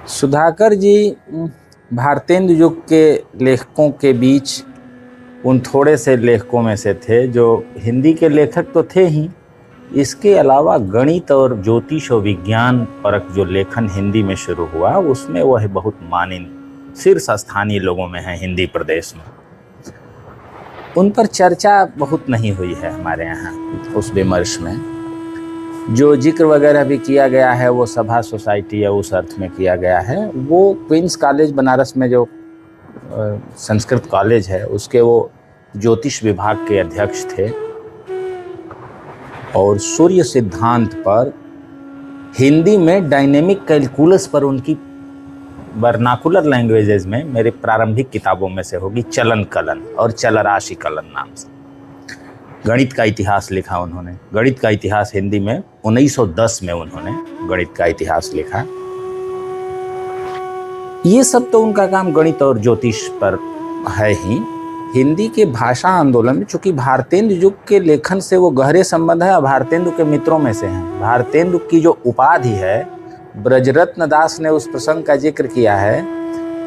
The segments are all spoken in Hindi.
सुधाकर जी भारतेंदु युग के लेखकों के बीच उन थोड़े से लेखकों में से थे जो हिंदी के लेखक तो थे ही, इसके अलावा गणित और ज्योतिष और विज्ञान परक जो लेखन हिंदी में शुरू हुआ उसमें वह बहुत मानिंद शीर्ष स्थानीय लोगों में है हिंदी प्रदेश में। उन पर चर्चा बहुत नहीं हुई है हमारे यहाँ उस विमर्श में। जो जिक्र वगैरह भी किया गया है वो सभा सोसाइटी या उस अर्थ में किया गया है। वो क्वींस कॉलेज बनारस में जो संस्कृत कॉलेज है उसके वो ज्योतिष विभाग के अध्यक्ष थे और सूर्य सिद्धांत पर हिंदी में डायनेमिक कैलकुलस पर उनकी वर्नाकुलर लैंग्वेजेस में मेरे प्रारंभिक किताबों में से होगी चलन कलन और चलराशि कलन नाम से गणित का इतिहास लिखा उन्होंने। गणित का इतिहास हिंदी में 1910 में उन्होंने गणित का इतिहास लिखा। ये सब तो उनका काम गणित और ज्योतिष पर है ही। हिंदी के भाषा आंदोलन में चूंकि भारतेंदु युग के लेखन से वो गहरे संबंध है और भारतेंदु के मित्रों में से हैं। भारतेंदु की जो उपाधि है, ब्रजरत्न दास ने उस प्रसंग का जिक्र किया है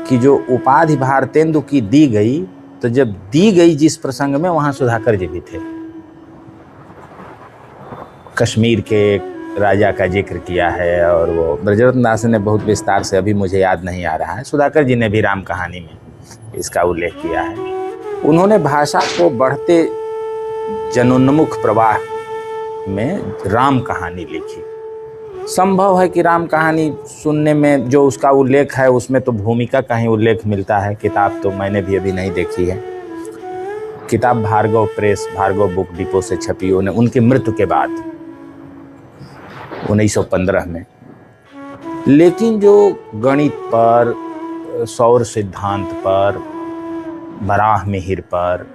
कि जो उपाधि भारतेंदु की दी गई, तो जब दी गई जिस प्रसंग में वहां सुधाकर जी भी थे। कश्मीर के एक राजा का जिक्र किया है और वो ब्रजरत्न दास ने बहुत विस्तार से, अभी मुझे याद नहीं आ रहा है, सुधाकर जी ने भी राम कहानी में इसका उल्लेख किया है। उन्होंने भाषा को बढ़ते जनोन्मुख प्रवाह में राम कहानी लिखी। संभव है कि राम कहानी सुनने में जो उसका उल्लेख है उसमें तो भूमिका का ही उल्लेख मिलता है। किताब तो मैंने भी अभी नहीं देखी है। किताब Bhargava press, Bhargava book depot से छपी उनकी मृत्यु के बाद 1915 में। लेकिन जो गणित पर, सौर सिद्धांत पर, बराह मिहिर पर,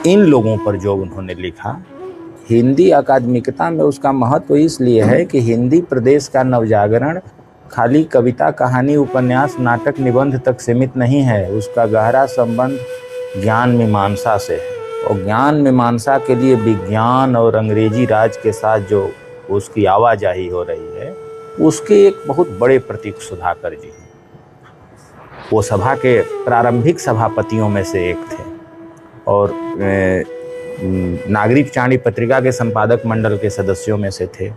इन लोगों पर जो उन्होंने लिखा, हिंदी अकादमिकता में उसका महत्व इसलिए है कि हिंदी प्रदेश का नवजागरण खाली कविता, कहानी, उपन्यास, नाटक, निबंध तक सीमित नहीं है। उसका गहरा संबंध ज्ञान मीमांसा से है और ज्ञान मीमांसा के लिए विज्ञान और अंग्रेजी राज के साथ जो उसकी आवाजाही हो रही है, उसके एक बहुत बड़े प्रतीक सुधाकर जी हैं। वो सभा के प्रारंभिक सभापतियों में से एक थे और नागरिक चाणी पत्रिका के संपादक मंडल के सदस्यों में से थे।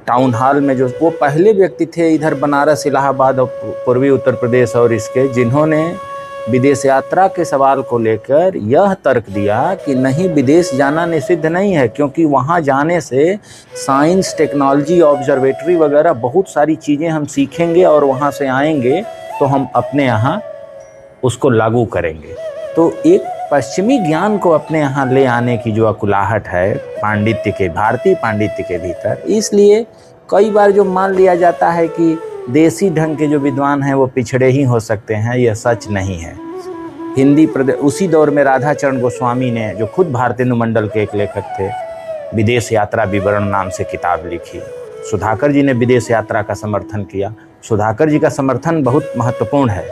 टाउन हॉल में जो वो पहले व्यक्ति थे इधर बनारस, इलाहाबाद और पूर्वी उत्तर प्रदेश और इसके, जिन्होंने विदेश यात्रा के सवाल को लेकर यह तर्क दिया कि नहीं, विदेश जाना निषिद्ध नहीं है, क्योंकि वहाँ जाने से साइंस, टेक्नोलॉजी, ऑब्जर्वेटरी वगैरह बहुत सारी चीज़ें हम सीखेंगे और वहाँ से आएंगे तो हम अपने यहाँ उसको लागू करेंगे। तो एक पश्चिमी ज्ञान को अपने यहाँ ले आने की जो अकुलाहट है पांडित्य के, भारतीय पांडित्य के भीतर, इसलिए कई बार जो मान लिया जाता है कि देसी ढंग के जो विद्वान हैं वो पिछड़े ही हो सकते हैं, यह सच नहीं है। हिंदी प्रदेश, उसी दौर में राधाचरण गोस्वामी ने, जो खुद भारतेंदु मंडल के एक लेखक थे, विदेश यात्रा विवरण नाम से किताब लिखी। सुधाकर जी ने विदेश यात्रा का समर्थन किया। सुधाकर जी का समर्थन बहुत महत्वपूर्ण है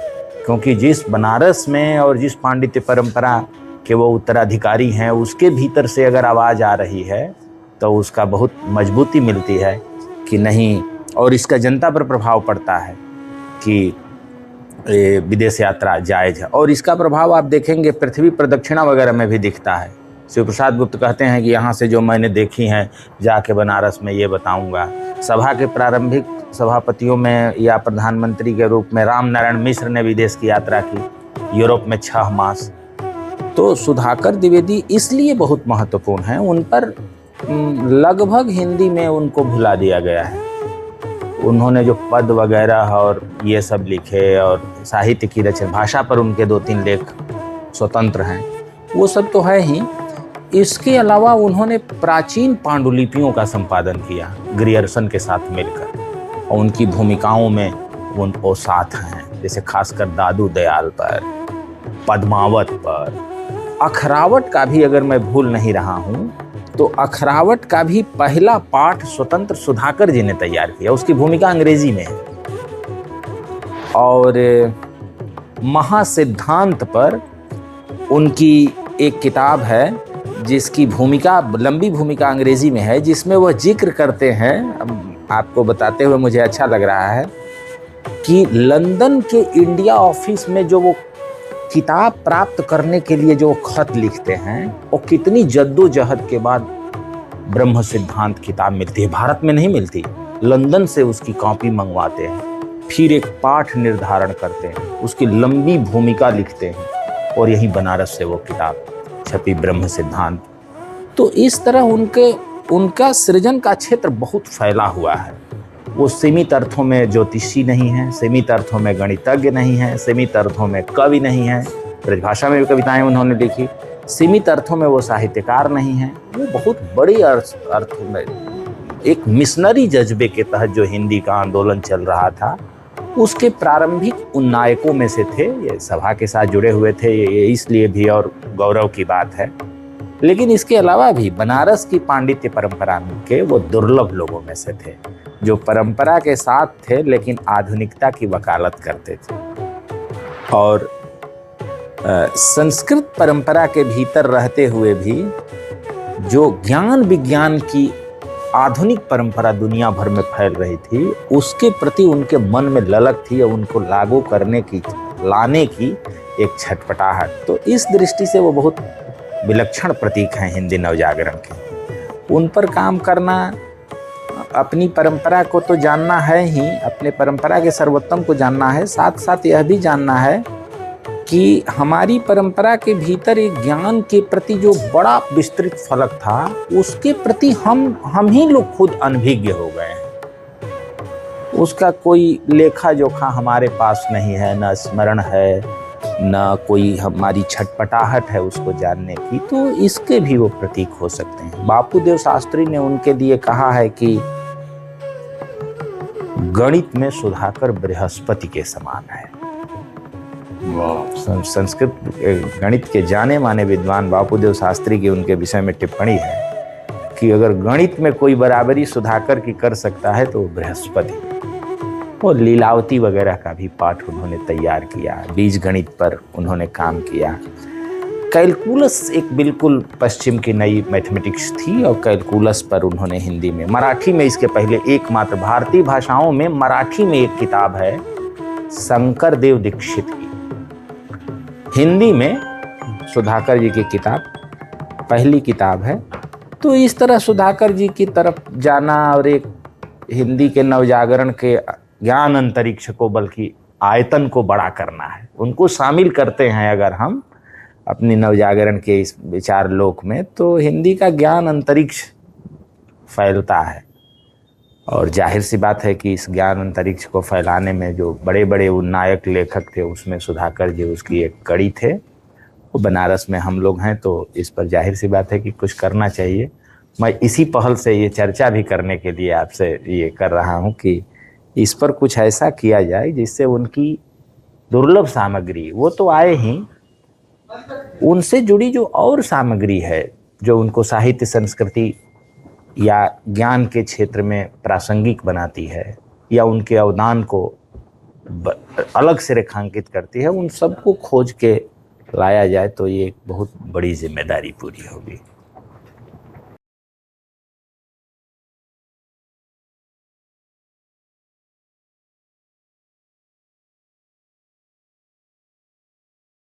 क्योंकि जिस बनारस में और जिस पांडित्य परंपरा के वो उत्तराधिकारी हैं, उसके भीतर से अगर आवाज़ आ रही है तो उसका बहुत मजबूती मिलती है कि नहीं, और इसका जनता पर प्रभाव पड़ता है कि विदेश यात्रा जायज़ है। और इसका प्रभाव आप देखेंगे पृथ्वी प्रदक्षिणा वगैरह में भी दिखता है। शिव प्रसाद गुप्त कहते हैं कि यहाँ से जो मैंने देखी हैं जाके बनारस में ये बताऊँगा। सभा के प्रारंभिक सभापतियों में या प्रधानमंत्री के रूप में राम नारायण मिश्र ने विदेश की यात्रा की, यूरोप में 6 मास। तो सुधाकर द्विवेदी इसलिए बहुत महत्वपूर्ण हैं। उन पर लगभग हिंदी में उनको भुला दिया गया है। उन्होंने जो पद वगैरह और ये सब लिखे और साहित्य की रचना, भाषा पर उनके 2-3 लेख स्वतंत्र हैं, वो सब तो है ही। इसके अलावा उन्होंने प्राचीन पांडुलिपियों का संपादन किया ग्रियर्सन के साथ मिलकर, और उनकी भूमिकाओं में वो साथ हैं, जैसे खासकर दादू दयाल पर, पद्मावत पर। अखरावट का भी, अगर मैं भूल नहीं रहा हूँ, तो अखरावट का भी पहला पाठ स्वतंत्र सुधाकर जी ने तैयार किया। उसकी भूमिका अंग्रेजी में है। और महासिद्धांत पर उनकी एक किताब है जिसकी भूमिका, लंबी भूमिका अंग्रेजी में है, जिसमें वह जिक्र करते हैं आपको बताते हुए मुझे अच्छा लग रहा है कि लंदन के इंडिया ऑफिस में जो वो किताब प्राप्त करने के लिए जो खत लिखते हैं, वो कितनी जद्दोजहद के बाद ब्रह्म सिद्धांत किताब मिलती है। भारत में नहीं मिलती, लंदन से उसकी कॉपी मंगवाते हैं, फिर एक पाठ निर्धारण करते हैं, उसकी लंबी भूमिका लिखते हैं और यही बनारस से वो किताब छपी, ब्रह्म सिद्धांत। तो इस तरह उनका सृजन का क्षेत्र बहुत फैला हुआ है। वो सीमित अर्थों में ज्योतिषी नहीं है, सीमित अर्थों में गणितज्ञ नहीं है, सीमित अर्थों में कवि नहीं है, ब्रजभाषा में भी कविताएं उन्होंने लिखी, सीमित अर्थों में वो साहित्यकार नहीं है। वो बहुत बड़ी अर्थों में एक मिशनरी जज्बे के तहत जो हिंदी का आंदोलन चल रहा था, उसके प्रारंभिक उन नायकों में से थे। ये सभा के साथ जुड़े हुए थे, ये इसलिए भी और गौरव की बात है। लेकिन इसके अलावा भी बनारस की पांडित्य परंपरा के वो दुर्लभ लोगों में से थे, जो परंपरा के साथ थे लेकिन आधुनिकता की वकालत करते थे। और संस्कृत परंपरा के भीतर रहते हुए भी जो ज्ञान विज्ञान की आधुनिक परंपरा दुनिया भर में फैल रही थी, उसके प्रति उनके मन में ललक थी और उनको लागू करने की, लाने की एक छटपटाहट। तो इस दृष्टि से वो बहुत विलक्षण प्रतीक हैं हिंदी नवजागरण के। उन पर काम करना, अपनी परंपरा को तो जानना है ही, अपने परंपरा के सर्वोत्तम को जानना है, साथ साथ यह भी जानना है कि हमारी परंपरा के भीतर एक ज्ञान के प्रति जो बड़ा विस्तृत फलक था, उसके प्रति हम ही लोग खुद अनभिज्ञ हो गए हैं। उसका कोई लेखा जोखा हमारे पास नहीं है, न स्मरण है, न कोई हमारी छटपटाहट है उसको जानने की। तो इसके भी वो प्रतीक हो सकते हैं। बापूदेव शास्त्री ने उनके लिए कहा है कि गणित में सुधाकर बृहस्पति के समान है। संस्कृत गणित के जाने माने विद्वान बापूदेव शास्त्री की उनके विषय में टिप्पणी है कि अगर गणित में कोई बराबरी सुधाकर की कर सकता है तो बृहस्पति। वो लीलावती वगैरह का भी पाठ उन्होंने तैयार किया, बीज गणित पर उन्होंने काम किया। कैलकुलस एक बिल्कुल पश्चिम की नई मैथमेटिक्स थी और कैलकुलस पर उन्होंने हिंदी में, मराठी में इसके पहले एकमात्र भारतीय भाषाओं में मराठी में एक किताब है शंकर देव दीक्षित की। हिंदी में सुधाकर जी की किताब पहली किताब है। तो इस तरह सुधाकर जी की तरफ जाना और एक हिंदी के नवजागरण के ज्ञान अंतरिक्ष को, बल्कि आयतन को बड़ा करना है, उनको शामिल करते हैं अगर हम अपनी नवजागरण के इस विचार लोक में, तो हिंदी का ज्ञान अंतरिक्ष फैलता है। और जाहिर सी बात है कि इस ज्ञान अंतरिक्ष को फैलाने में जो बड़े बड़े नायक लेखक थे, उसमें सुधाकर जी उसकी एक कड़ी थे। वो बनारस में हम लोग हैं, तो इस पर जाहिर सी बात है कि कुछ करना चाहिए। मैं इसी पहल से ये चर्चा भी करने के लिए आपसे ये कर रहा हूँ कि इस पर कुछ ऐसा किया जाए जिससे उनकी दुर्लभ सामग्री, वो तो आए ही, उनसे जुड़ी जो और सामग्री है जो उनको साहित्य, संस्कृति या ज्ञान के क्षेत्र में प्रासंगिक बनाती है या उनके अवदान को अलग से रेखांकित करती है, उन सबको खोज के लाया जाए तो ये एक बहुत बड़ी जिम्मेदारी पूरी होगी।